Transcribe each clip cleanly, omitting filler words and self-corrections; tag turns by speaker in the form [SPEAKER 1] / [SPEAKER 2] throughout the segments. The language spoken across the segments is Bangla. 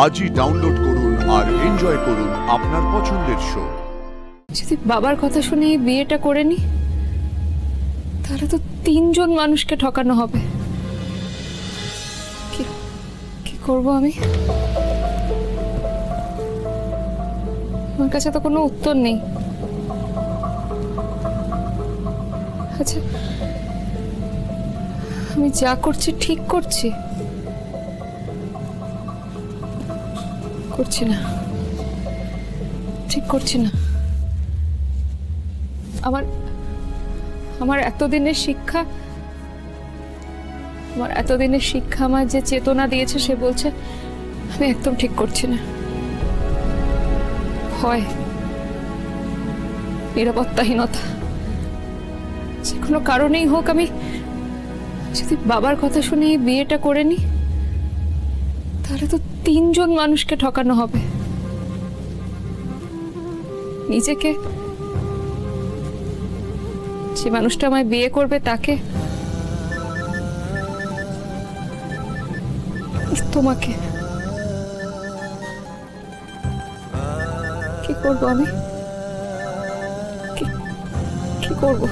[SPEAKER 1] আজই ডাউনলোড করুন আর এনজয় করুন আপনার পছন্দের শো।
[SPEAKER 2] যদি বাবার কথা শুনে এই বিয়েটা করে নি, তাহলে তো 3 জন মানুষকে ঠকানো হবে। কি করব আমি? আমার কাছে তো কোনো উত্তর নেই। আচ্ছা, আমি যা করছি ঠিক করছি? করছি না, ঠিক করছি না। আমার এতদিনের শিক্ষা, আমার যে চেতনা দিয়েছে, সে বলছে আমি একদম ঠিক করছি না। ভয়, নিরাপত্তাহীনতা, যে কোনো কারণেই হোক, আমি যদি বাবার কথা শুনে এই বিয়েটা করে নি, তাহলে তো 3 জন মানুষকে ঠকানো হবে। নিজেকে, যে মানুষটা আমায় বিয়ে করবে তাকে, তোমাকে। কি করবো আমি? কি করবো?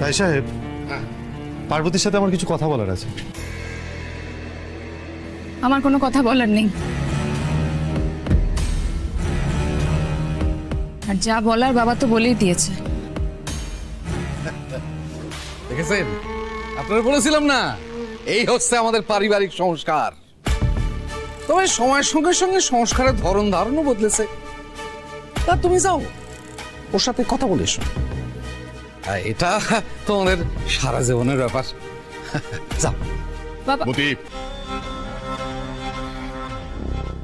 [SPEAKER 3] ভাই সাহেব, পার্বতীর সাথে আমার কিছু কথা বলার আছে।
[SPEAKER 2] আমার কোনো কথা বলার নেই, আর যা বলার বাবা তো বলেই দিয়েছে।
[SPEAKER 4] দেখেছেন, আপনারা বলেছিলাম না, এই হচ্ছে আমাদের পারিবারিক সংস্কার। তবে সময়ের সঙ্গে সঙ্গে সংস্কারের ধরন ধারণও বদলেছে। তা তুমি যাও, ওর সাথে কথা বলে এসো। এটা তোমাদের সারা জীবনের ব্যাপার। যাও
[SPEAKER 2] বাবা।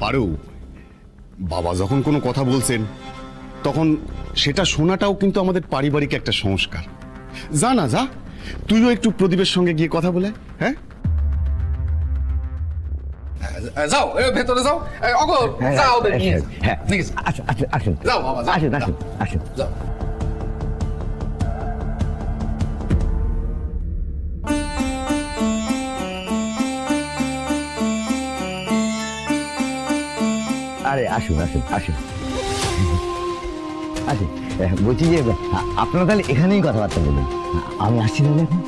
[SPEAKER 1] পারু, বাবা যখন কোনো কথা বলছেন, তখন সেটা শোনাটাও কিন্তু আমাদের পারিবারিক একটা সংস্কার। যা না, যা, তুইও একটু প্রদীপের সঙ্গে গিয়ে কথা বলে। হ্যাঁ,
[SPEAKER 4] যাও, ভেতরে যাও। অগর, যাও দেখি। হ্যাঁ, আসুন, যাও বাবা, আসুন, যাও।
[SPEAKER 5] আরে আসুন আসুন আসুন আসুন। বলছি যে আপনারা তাহলে এখানেই কথাবার্তা বলুন, আমি আসছি না এখন।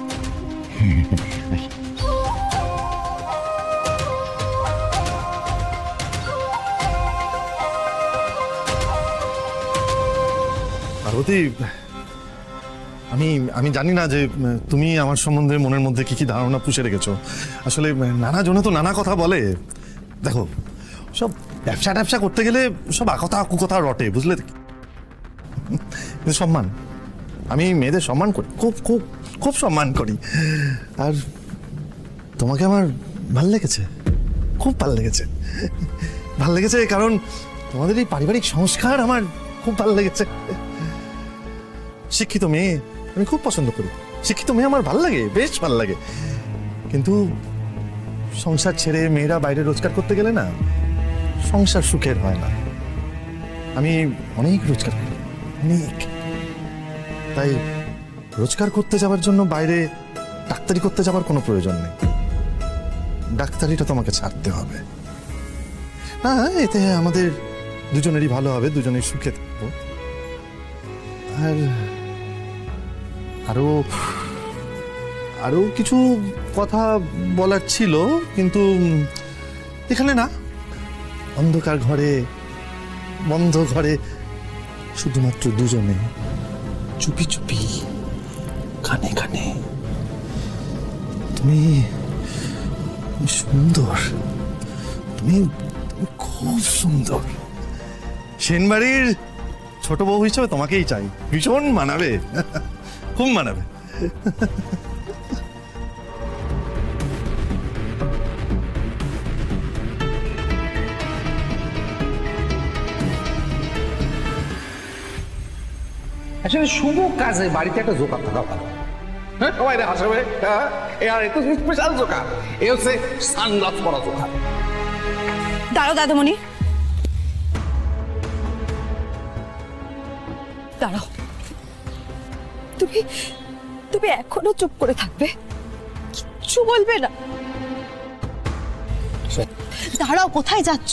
[SPEAKER 3] পার্বতী, আমি জানি না যে তুমি আমার সম্বন্ধে মনের মধ্যে কি কি ধারণা পুষে রেখেছো। আসলে নানা জনে তো নানা কথা বলে। দেখো, সব ব্যবসা করতে গেলে সব আকথা কুকথা রটে, বুঝলে? কিন্তু সম্মান, আমি মেয়েদের সম্মান করি, খুব খুব খুব সম্মান করি। আর তোমাকে আমার ভাল লেগেছে, খুব ভাল লেগেছে। ভাল লেগেছে কারণ তোমাদের এই পারিবারিক সংস্কার আমার খুব ভাল লেগেছে। শিক্ষিত মেয়ে আমি খুব পছন্দ করি, শিক্ষিত মেয়ে আমার ভাল লাগে, বেশ ভাল লাগে। কিন্তু সংসার ছেড়ে মেয়েরা বাইরে রোজগার করতে গেলে না, সংসার সুখের হয় না। আমি অনেক রোজগার করি, অনেক। তাই রোজগার করতে যাওয়ার জন্য বাইরে ডাক্তারি করতে যাওয়ার কোনো প্রয়োজন নেই। ডাক্তারিটা তোমাকে ছাড়তে হবে না, এতে আমাদের দুজনেরই ভালো হবে, দুজনেই সুখে থাকবো। আর আরো আরো কিছু কথা বলার ছিল, কিন্তু এখানে না, অন্ধকার ঘরে, বন্ধ ঘরে, শুধুমাত্র দুজনে, চুপি চুপি, কানে কানে। তুমি সুন্দর, তুমি তুমি খুব সুন্দর। সেনবাড়ির ছোট বউ হিসেবে তোমাকেই চাই, ভীষণ মানাবে, খুব মানাবে।
[SPEAKER 4] আসলে শুভ কাজে বাড়িতে একটা জোকার থাকা ভালো। হ্যাঁ, সবাই রে হাসাবে। হ্যাঁ, এ আর একটু স্পেশাল জোকার, এ হচ্ছে সানগ্লাস পরা জোকার।
[SPEAKER 6] দাঁড়াও দাদামণি, দাঁড়াও। তুমি তুমি এখনো চুপ করে থাকবে, কিচ্ছু বলবে না? দাঁড়াও, কোথায় যাচ্ছ?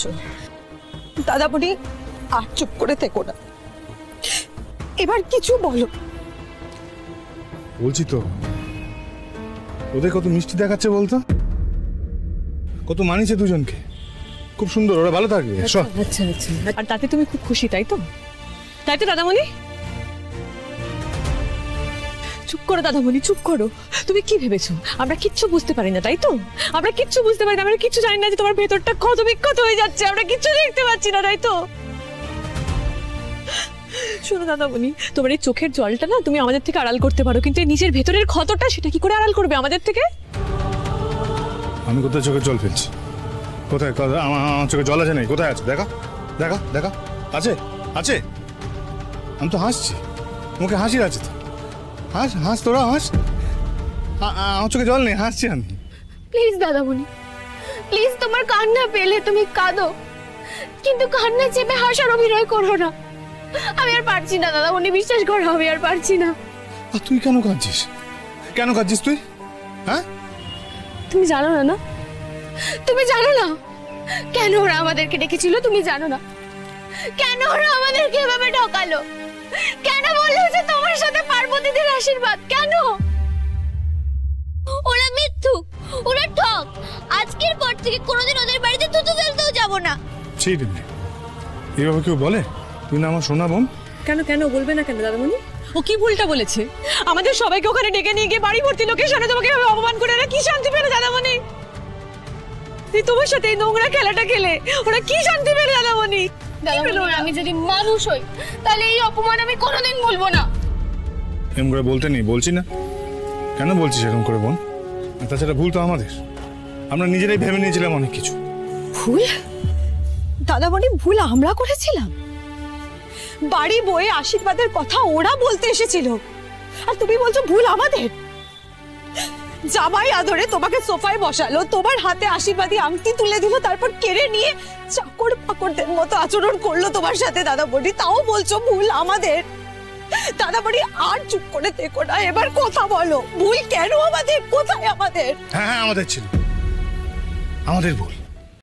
[SPEAKER 6] দাদামণি, আর চুপ করে থেকো না, এবার কিছু বলো।
[SPEAKER 7] বলছি তো, ওদের কত মিষ্টি দেখাচ্ছে বলতো, কত মানিয়েছে দুজনকে, খুব সুন্দর, ওরা ভালো থাকবে।
[SPEAKER 6] আচ্ছা আচ্ছা, আর তাতে তুমি খুব খুশি, তাই তো? তাই তো দাদামণি? চুপ করো দাদামণি, চুপ করো। তুমি কি ভেবেছো আমরা কিচ্ছু বুঝতে পারি না, তাই তো? আমরা কিচ্ছু বুঝতে পারি না, আমরা কিচ্ছু জানি না যে তোমার ভেতরটা কত বিক্ষত হয়ে যাচ্ছে, আমরা কিচ্ছু দেখতে পাচ্ছি না, তাই তো? শোনো দাদামণি, তোমার এই চোখের জলটা না তুমি আমাদের থেকে আড়াল করতে পারো, কিন্তু এই নিজের ভেতরের ক্ষতটা সেটা কি করে আড়াল করবে আমাদের থেকে?
[SPEAKER 7] আমি কোথায় চোখে জল ফেলছি? কোথায় আমার চোখে জল আছে? নেই, কোথায় আছে? দেখা দেখা দেখা, আছে আছে? আমি তো হাসছি, মুখে হাসির আছে তো। হাস হাস, তোরা হাস। আমার চোখে জল নেই, হাসছি আমি।
[SPEAKER 2] প্লিজ দাদামণি, প্লিজ তোমার কান্না পেলে তুমি কাঁদো, কিন্তু কান্না চেপে হাসার অভিনয় করো না। আমি আর পারছি না দাদামণি, বিশ্বাস করো আমি আর পারছি না।
[SPEAKER 7] আর তুই কেন কাঁদছিস? কেন কাঁদছিস তুই? হ্যাঁ,
[SPEAKER 2] তুমি জানো না? না, তুমি জানো না কেন ওরা আমাদেরকে ডেকেছিল? তুমি জানো না কেন ওরা আমাদেরকে এভাবে ঠকালো? কেন বললো যে তোমার সাথে পার্বতীদের আশীর্বাদ? কেন?
[SPEAKER 8] ওরা মিথ্যুক, ওরা ঠক। আজকের পর থেকে কোনোদিন ওদের বাড়িতে থুতু ফেলতেও যাব না।
[SPEAKER 7] সেই দিনকে এইভাবে কেউ বলে? তুই না আমার সোনা বোন।
[SPEAKER 6] কেন কেন বলবে না কেন দাদামণি? ও কি ভুলটা বলেছে? আমাদের সবাইকে ওখানে ডেকে নিয়ে গিয়ে বাড়ি ভর্তি লোকের সামনে তোমাকে এভাবে অপমান করে ওরা কি শান্তি পেল দাদামণি? এই তোমার সাথে এই নোংরা খেলাটা খেলে ওরা কি শান্তি পেল দাদামণি?
[SPEAKER 2] দাদামণি, আমি যদি মানুষ হই তাহলে এই অপমান আমি কোনোদিন ভুলবো না।
[SPEAKER 7] এরকম করে বলতে নেই, বলছি না? কেন বলছিস এরকম করে বোন? আর তাছাড়া ভুল তো আমাদের, আমরা নিজেরাই ভেবে নিয়েছিলাম অনেক কিছু।
[SPEAKER 6] ভুল দাদামণি? ভুল আমরা করেছিলাম? বাড়ি বয়ে আশীর্বাদের কথা ওরা বলতে এসেছিল, আর তুমি বলছো ভুল আমাদের? জামাই আদরে তোমাকে সোফায় বসালো, তোমার হাতে আশীর্বাদী আংটি তুলে দিল, তারপর কেড়ে নিয়ে চাকর পাকড়দের মতো আচরণ করলো তোমার সাথে দাদামণি, তাও বলছো ভুল আমাদের? দাদামণি, আর চুপ করে থেকো না, এবার কথা বলো, ভুল কেন আমাদের? কোথায় আমাদের?
[SPEAKER 7] হ্যাঁ হ্যাঁ, আমাদের ছিল, আমাদের ভুল।